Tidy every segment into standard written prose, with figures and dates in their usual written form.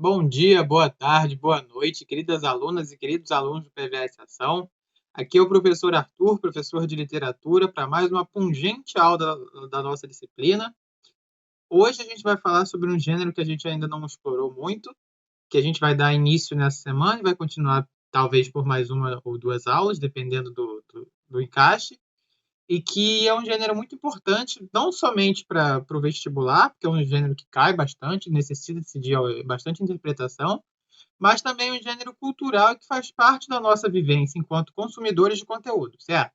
Bom dia, boa tarde, boa noite, queridas alunas e queridos alunos do PVS Ação. Aqui é o professor Arthur, professor de literatura, para mais uma pungente aula da nossa disciplina. Hoje a gente vai falar sobre um gênero que a gente ainda não explorou muito, que a gente vai dar início nessa semana e vai continuar talvez por mais uma ou duas aulas, dependendo do encaixe, e que é um gênero muito importante, não somente para o vestibular, porque é um gênero que cai bastante, necessita de bastante interpretação, mas também um gênero cultural que faz parte da nossa vivência enquanto consumidores de conteúdo, certo?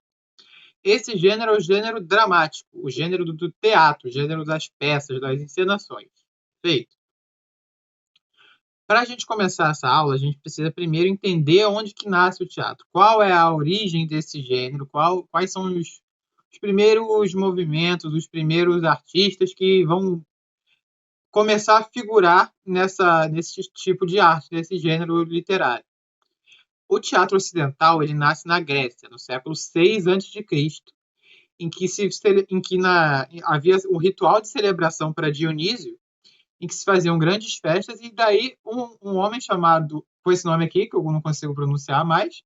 Esse gênero é o gênero dramático, o gênero do teatro, o gênero das peças, das encenações. Feito. Para a gente começar essa aula, a gente precisa primeiro entender onde que nasce o teatro, qual é a origem desse gênero, quais são os primeiros movimentos, os primeiros artistas que vão começar a figurar nesse tipo de arte, nesse gênero literário. O teatro ocidental ele nasce na Grécia, no século 6 a.C., havia um ritual de celebração para Dionísio, em que se faziam grandes festas, e daí um homem chamado, com esse nome aqui, que eu não consigo pronunciar mais,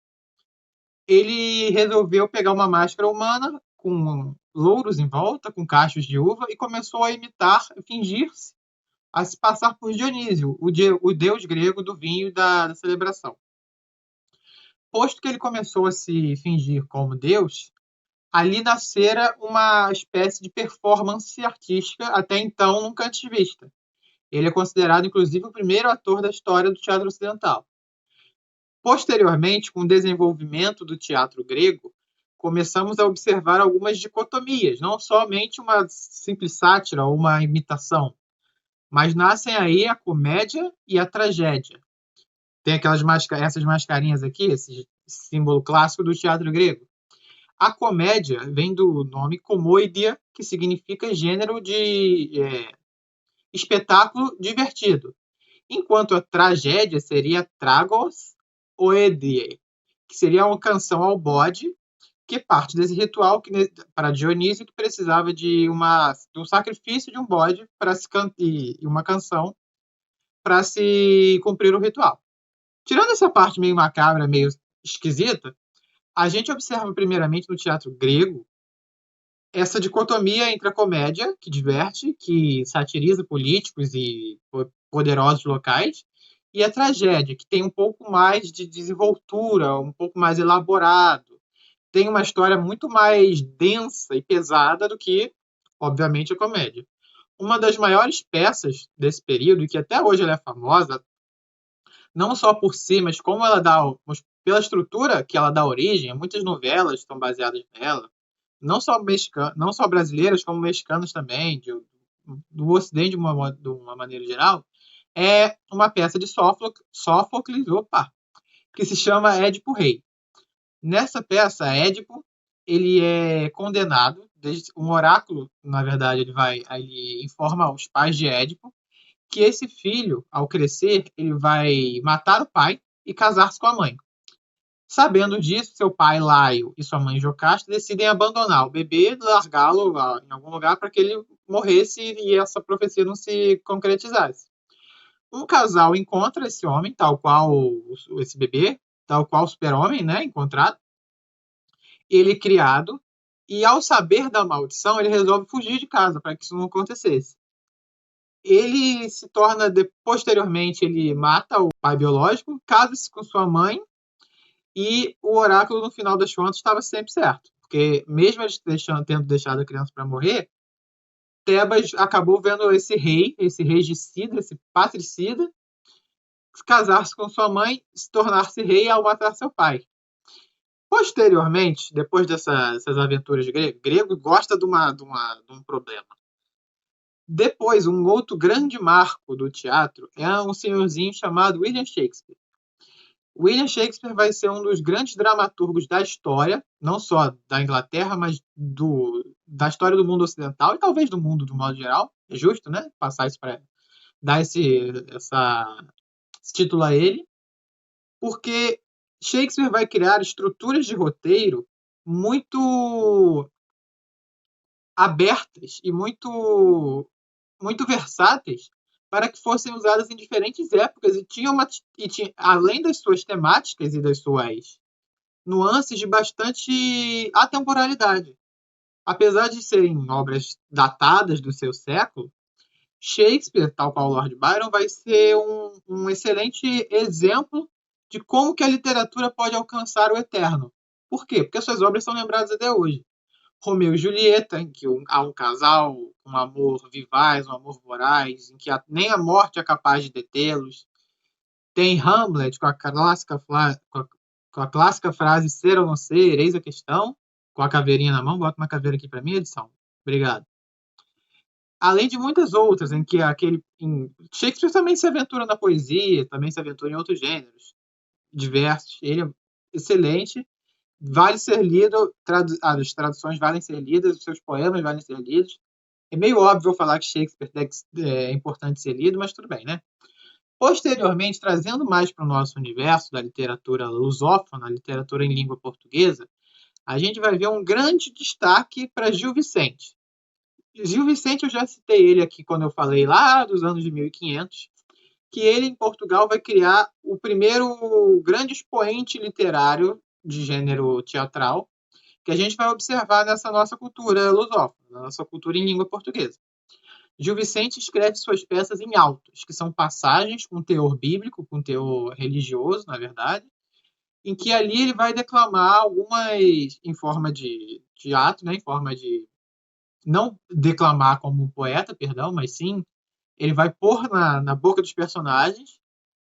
ele resolveu pegar uma máscara humana com louros em volta, com cachos de uva, e começou a imitar, fingir-se, a se passar por Dionísio, o deus grego do vinho e da celebração. Posto que ele começou a se fingir como Deus, ali nascera uma espécie de performance artística até então nunca antes vista. Ele é considerado, inclusive, o primeiro ator da história do teatro ocidental. Posteriormente, com o desenvolvimento do teatro grego, começamos a observar algumas dicotomias, não somente uma simples sátira ou uma imitação, mas nascem aí a comédia e a tragédia. Tem essas mascarinhas aqui, esse símbolo clássico do teatro grego. A comédia vem do nome comoidia, que significa gênero de espetáculo divertido, enquanto a tragédia seria tragos oedie, que seria uma canção ao bode, que parte desse ritual para Dionísio, que precisava de um sacrifício de um bode e uma canção para se cumprir o ritual. Tirando essa parte meio macabra, meio esquisita, a gente observa primeiramente no teatro grego essa dicotomia entre a comédia, que diverte, que satiriza políticos e poderosos locais, e a tragédia, que tem um pouco mais de desenvoltura, um pouco mais elaborado, tem uma história muito mais densa e pesada do que, obviamente, a comédia. Uma das maiores peças desse período, e que até hoje ela é famosa, não só por si, mas como ela dá, pela estrutura que ela dá origem, muitas novelas estão baseadas nela, não só brasileiras, como mexicanas também, do Ocidente de uma maneira geral, é uma peça de Sófocles, que se chama Édipo Rei. Nessa peça, Édipo ele é condenado, um oráculo, na verdade, ele informa aos pais de Édipo que esse filho, ao crescer, ele vai matar o pai e casar-se com a mãe. Sabendo disso, seu pai, Laio, e sua mãe, Jocasta, decidem abandonar o bebê e largá-lo em algum lugar para que ele morresse e essa profecia não se concretizasse. Um casal encontra esse homem, tal qual esse bebê, tal qual o super-homem, né, encontrado, ele é criado, e ao saber da maldição, ele resolve fugir de casa para que isso não acontecesse. Ele se torna, posteriormente, ele mata o pai biológico, casa-se com sua mãe, e o oráculo, no final das contas, estava sempre certo. Porque, mesmo eles tendo deixado a criança para morrer, Tebas acabou vendo esse regicida, esse patricida, casar-se com sua mãe, se tornar-se rei ao matar seu pai. Posteriormente, depois dessas aventuras de grego gosta de um problema. Depois, um outro grande marco do teatro é um senhorzinho chamado William Shakespeare. William Shakespeare vai ser um dos grandes dramaturgos da história, não só da Inglaterra, mas da história do mundo ocidental e talvez do mundo do modo geral. É justo, né? Passar isso para dar esse título a ele, porque Shakespeare vai criar estruturas de roteiro muito abertas e muito versáteis para que fossem usadas em diferentes épocas e além das suas temáticas e das suas nuances de bastante atemporalidade. Apesar de serem obras datadas do seu século, Shakespeare, tal qual Lord Byron, vai ser um excelente exemplo de como que a literatura pode alcançar o eterno. Por quê? Porque suas obras são lembradas até hoje. Romeu e Julieta, em que há um casal com um amor vivaz, um amor voraz, em que nem a morte é capaz de detê-los. Tem Hamlet com a clássica frase ser ou não ser, eis a questão, com a caveirinha na mão. Bota uma caveira aqui para mim, edição. Obrigado. Além de muitas outras, em que Shakespeare também se aventura na poesia, também se aventura em outros gêneros diversos. Ele é excelente, vale ser lido, as traduções valem ser lidas, os seus poemas valem ser lidos. É meio óbvio falar que Shakespeare é importante ser lido, mas tudo bem, né? Posteriormente, trazendo mais para o nosso universo da literatura lusófona, literatura em língua portuguesa, a gente vai ver um grande destaque para Gil Vicente. Gil Vicente, eu já citei ele aqui quando eu falei lá dos anos de 1500, que ele em Portugal vai criar o primeiro grande expoente literário de gênero teatral, que a gente vai observar nessa nossa cultura lusófona, nossa cultura em língua portuguesa. Gil Vicente escreve suas peças em autos, que são passagens com teor bíblico, com teor religioso, na verdade, em que ali ele vai declamar algumas em forma de teatro, né, em forma de não declamar como um poeta, perdão, mas sim ele vai pôr na boca dos personagens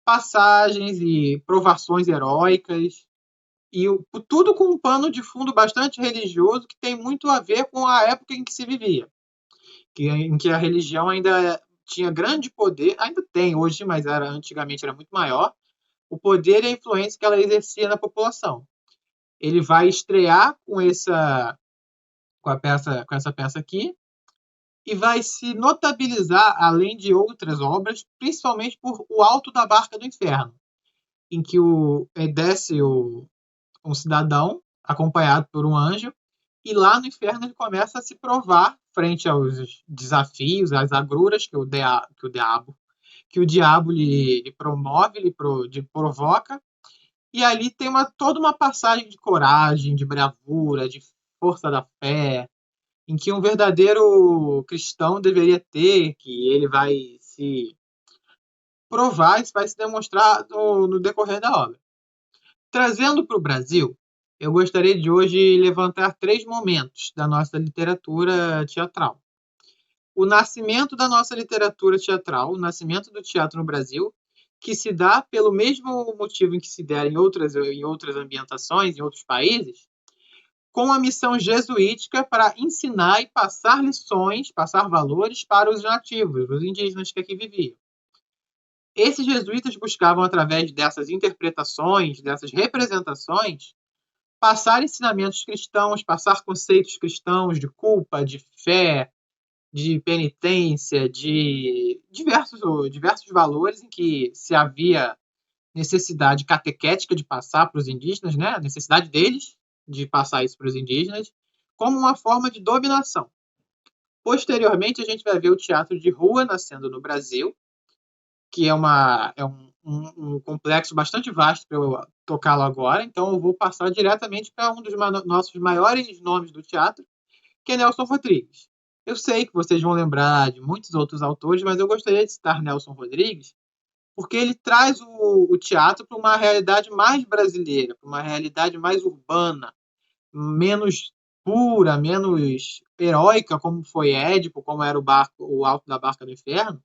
passagens e provações heróicas e tudo com um pano de fundo bastante religioso que tem muito a ver com a época em que se vivia, em que a religião ainda tinha grande poder, ainda tem hoje, mas antigamente era muito maior, o poder e a influência que ela exercia na população. Ele vai estrear com essa peça aqui e vai se notabilizar, além de outras obras, principalmente por O Alto da Barca do Inferno, em que desce um cidadão acompanhado por um anjo e lá no inferno ele começa a se provar frente aos desafios, às agruras que o diabo lhe promove, lhe provoca, e ali tem toda uma passagem de coragem, de bravura, de força da fé, em que um verdadeiro cristão deveria ter, que ele vai se provar, isso vai se demonstrar no decorrer da obra. Trazendo para o Brasil, eu gostaria de hoje levantar 3 momentos da nossa literatura teatral. O nascimento da nossa literatura teatral, o nascimento do teatro no Brasil, que se dá pelo mesmo motivo em que se der em outras ambientações, em outros países, com a missão jesuítica para ensinar e passar lições, passar valores para os nativos, os indígenas que aqui viviam. Esses jesuítas buscavam, através dessas interpretações, dessas representações, passar ensinamentos cristãos, passar conceitos cristãos de culpa, de fé, de penitência, de diversos valores em que se havia necessidade catequética de passar para os indígenas, né? A necessidade deles de passar isso para os indígenas, como uma forma de dominação. Posteriormente, a gente vai ver o teatro de rua nascendo no Brasil, que é um complexo bastante vasto para eu tocá-lo agora, então eu vou passar diretamente para um dos nossos maiores nomes do teatro, que é Nelson Rodrigues. Eu sei que vocês vão lembrar de muitos outros autores, mas eu gostaria de citar Nelson Rodrigues, porque ele traz o teatro para uma realidade mais brasileira, para uma realidade mais urbana, menos pura, menos heróica, como foi Édipo, como era o Alto da Barca do Inferno,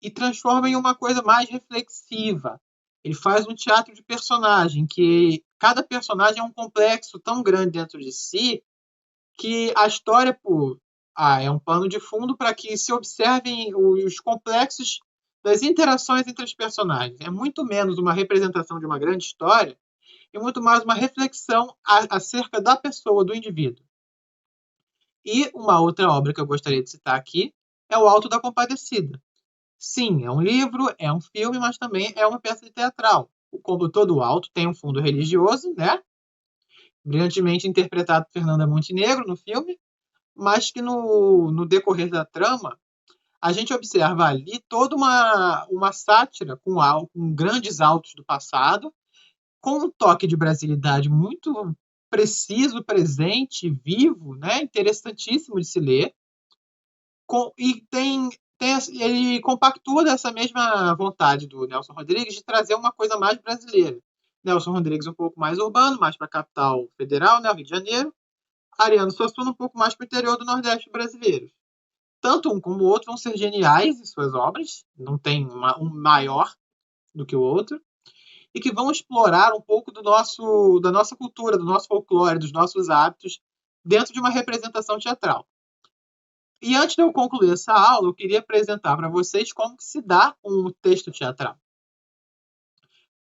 e transforma em uma coisa mais reflexiva. Ele faz um teatro de personagem, que cada personagem é um complexo tão grande dentro de si, que a história é um pano de fundo para que se observem os complexos das interações entre os personagens. É muito menos uma representação de uma grande história e muito mais uma reflexão acerca da pessoa, do indivíduo. E uma outra obra que eu gostaria de citar aqui é O Alto da Compadecida. Sim, é um livro, é um filme, mas também é uma peça teatral. Como todo alto, tem um fundo religioso, né? Brilhantemente interpretado por Fernanda Montenegro no filme, mas que no decorrer da trama, a gente observa ali toda uma sátira com grandes autos do passado, com um toque de brasilidade muito preciso, presente, vivo, né? Interessantíssimo de se ler. Ele compactua dessa mesma vontade do Nelson Rodrigues de trazer uma coisa mais brasileira. Nelson Rodrigues um pouco mais urbano, mais para a capital federal, né, Rio de Janeiro. Ariano Suassuna um pouco mais para o interior do Nordeste brasileiro. Tanto um como o outro vão ser geniais em suas obras, não tem um maior do que o outro, e que vão explorar um pouco da nossa cultura, do nosso folclore, dos nossos hábitos, dentro de uma representação teatral. E antes de eu concluir essa aula, eu queria apresentar para vocês como que se dá um texto teatral.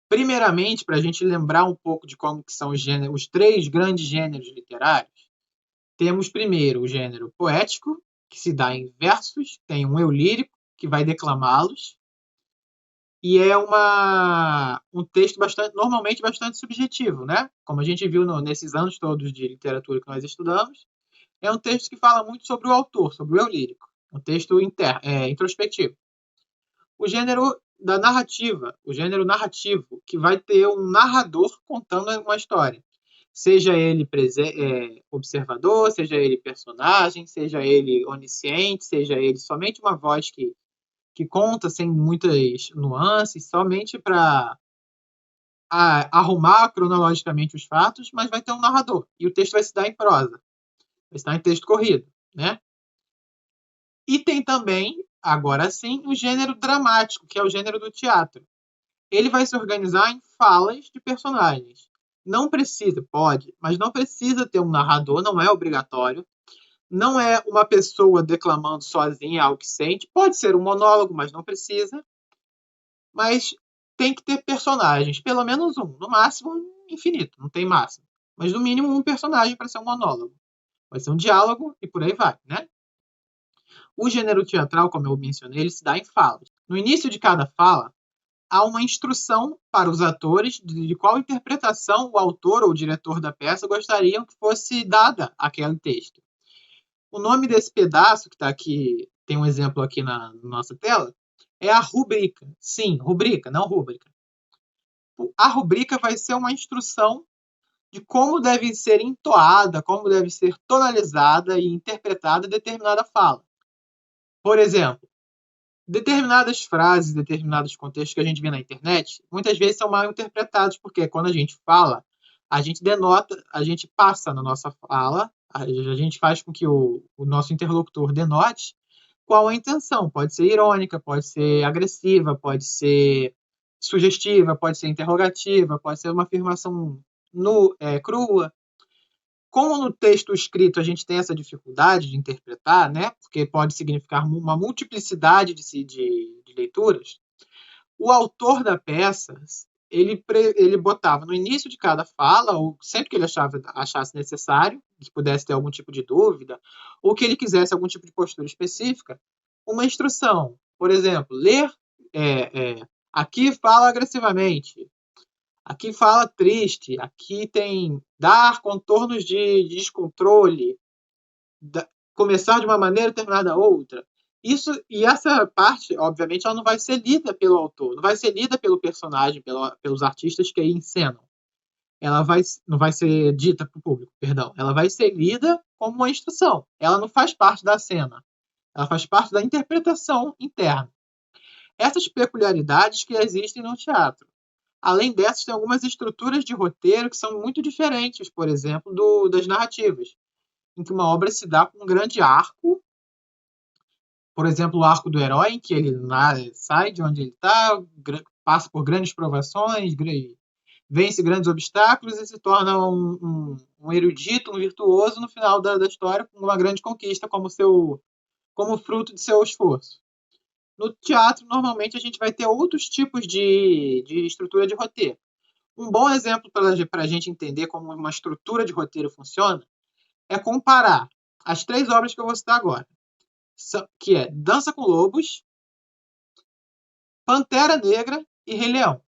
Primeiramente, para a gente lembrar um pouco de como que são os 3 grandes gêneros literários, temos primeiro o gênero poético, que se dá em versos, tem um eu lírico, que vai declamá-los, e é um texto normalmente bastante subjetivo, né? Como a gente viu nesses anos todos de literatura que nós estudamos, é um texto que fala muito sobre o autor, sobre o eu lírico, um texto introspectivo. O gênero da narrativa, o gênero narrativo, que vai ter um narrador contando uma história. Seja ele observador, seja ele personagem, seja ele onisciente, seja ele somente uma voz que conta sem muitas nuances, somente para arrumar cronologicamente os fatos, mas vai ter um narrador. E o texto vai se dar em prosa, vai se dar em texto corrido, né? E tem também, agora sim, o gênero dramático, que é o gênero do teatro. Ele vai se organizar em falas de personagens. Não precisa, pode, mas não precisa ter um narrador, não é obrigatório. Não é uma pessoa declamando sozinha algo que sente. Pode ser um monólogo, mas não precisa. Mas tem que ter personagens, pelo menos um. No máximo, infinito, não tem máximo. Mas no mínimo um personagem para ser um monólogo. Vai ser um diálogo e por aí vai, né? O gênero teatral, como eu mencionei, ele se dá em falas. No início de cada fala, há uma instrução para os atores de qual interpretação o autor ou o diretor da peça gostariam que fosse dada àquele texto. O nome desse pedaço, que está aqui, tem um exemplo aqui na nossa tela, é a rubrica. Sim, rubrica, não rúbrica. A rubrica vai ser uma instrução de como deve ser entoada, como deve ser tonalizada e interpretada determinada fala. Por exemplo, determinadas frases, determinados contextos que a gente vê na internet, muitas vezes são mal interpretados, porque quando a gente fala, a gente denota, a gente passa na nossa fala, a gente faz com que o nosso interlocutor denote qual a intenção. Pode ser irônica, pode ser agressiva, pode ser sugestiva, pode ser interrogativa, pode ser uma afirmação crua. Como no texto escrito a gente tem essa dificuldade de interpretar, né, porque pode significar uma multiplicidade de leituras, o autor da peça ele botava no início de cada fala, ou sempre que ele achasse necessário, que pudesse ter algum tipo de dúvida, ou que ele quisesse algum tipo de postura específica, uma instrução. Por exemplo, ler, aqui fala agressivamente, aqui fala triste, aqui tem dar contornos de descontrole, começar de uma maneira e terminar da outra. E essa parte, obviamente, ela não vai ser lida pelo autor, não vai ser lida pelo personagem, pelos artistas que aí encenam. Não vai ser dita para o público, perdão. Ela vai ser lida como uma instrução. Ela não faz parte da cena. Ela faz parte da interpretação interna. Essas peculiaridades que existem no teatro. Além dessas, tem algumas estruturas de roteiro que são muito diferentes, por exemplo, das narrativas, em que uma obra se dá com um grande arco, por exemplo, o arco do herói, em que ele sai de onde ele está, passa por grandes provações, vence grandes obstáculos e se torna um erudito, um virtuoso no final da história, com uma grande conquista como fruto de seu esforço. No teatro, normalmente, a gente vai ter outros tipos de estrutura de roteiro. Um bom exemplo para a gente entender como uma estrutura de roteiro funciona é comparar as 3 obras que eu vou citar agora, que é Dança com Lobos, Pantera Negra e Rei Leão.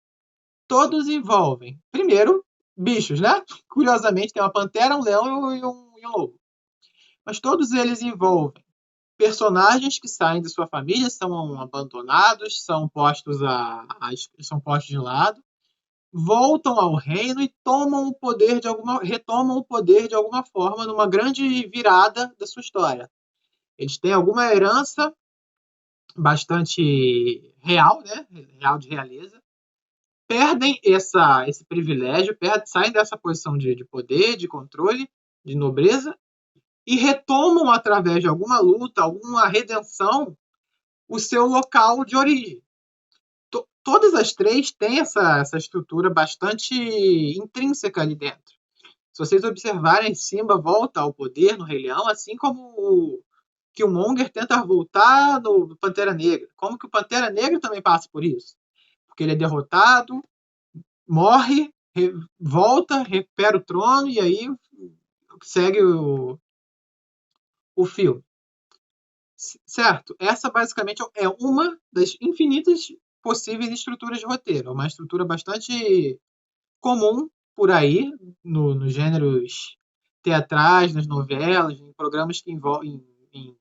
Todos envolvem, primeiro, bichos, né? Curiosamente, tem uma pantera, um leão e um lobo. Mas todos eles envolvem personagens que saem de sua família são abandonados, são postos de lado, voltam ao reino e retomam o poder de alguma forma numa grande virada da sua história. Eles têm alguma herança bastante real, né? Real de realeza, perdem esse privilégio, saem dessa posição de poder, de controle, de nobreza, e retomam, através de alguma luta, alguma redenção, o seu local de origem. Todas as três têm essa estrutura bastante intrínseca ali dentro. Se vocês observarem, Simba volta ao poder no Rei Leão, assim como o Killmonger tenta voltar no Pantera Negra. Como que o Pantera Negra também passa por isso? Porque ele é derrotado, morre, volta, recupera o trono e aí segue o filme. Certo? Essa basicamente é uma das infinitas possíveis estruturas de roteiro. É uma estrutura bastante comum por aí, nos gêneros teatrais, nas novelas, em programas que envolvem. Em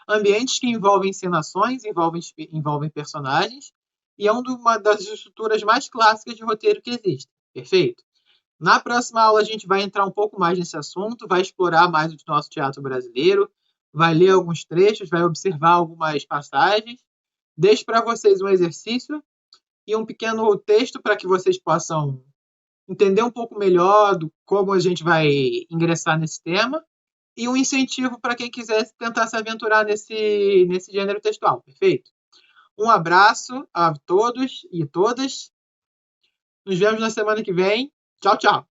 ambientes que envolvem encenações, envolvem personagens, e é uma das estruturas mais clássicas de roteiro que existe. Perfeito? Na próxima aula a gente vai entrar um pouco mais nesse assunto, vai explorar mais o nosso teatro brasileiro, vai ler alguns trechos, vai observar algumas passagens. Deixo para vocês um exercício e um pequeno texto para que vocês possam entender um pouco melhor do como a gente vai ingressar nesse tema e um incentivo para quem quiser tentar se aventurar nesse gênero textual. Perfeito? Um abraço a todos e todas. Nos vemos na semana que vem. Tchau, tchau.